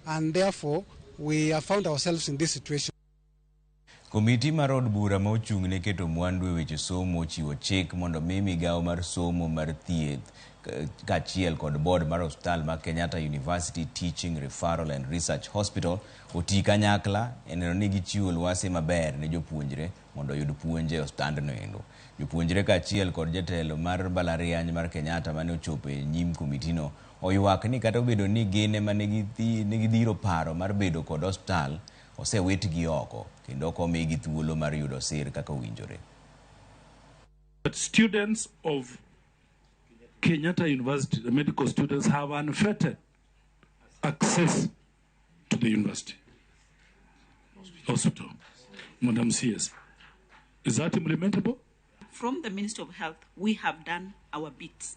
and therefore we have found ourselves in this situation. Komiti mar od bura ma ochung'ne keto mwandu e weche somo chiwo chik mondo migawo mar somo mar thieth kaachiel kod board mar osiptal mar Kenyatta University Teaching, Referral and Research Hospital oti kanyakla e neno ni gichiwo lwasi maber ne jopuonjre mondo oyud puonj e osiptandno endo. Jopuonjre kaachiel kod jatelo mar mbalariany mar Kenyatta mane ochopo e nyim komitino oywak ni kata obedo ni gin ema negidhiro paro mar bedo kod osiptal osewitgi oko kendo ok omigi thuolo mar yudo sir kaka owinjore. But students of Kenyatta University, the medical students, have unfettered access to the university hospital. Madam CS, is that implementable? From the Ministry of Health, we have done our bit,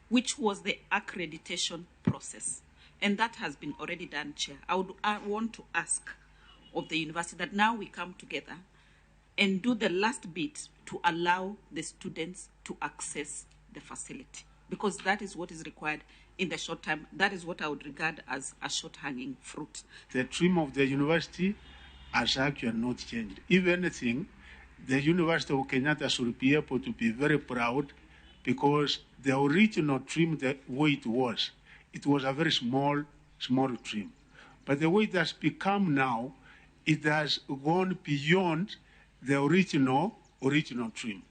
which was the accreditation process. And that has been already done, Chair. I want to ask of the university that now we come together and do the last bit to allow the students to access the facility, because that is what is required in the short term. That is what I would regard as a short-hanging fruit. The dream of the university has actually not changed. If anything, the University of Kenyatta should be able to be very proud, because the original dream, the way it was a very small dream. But the way it has become now, it has gone beyond the original dream.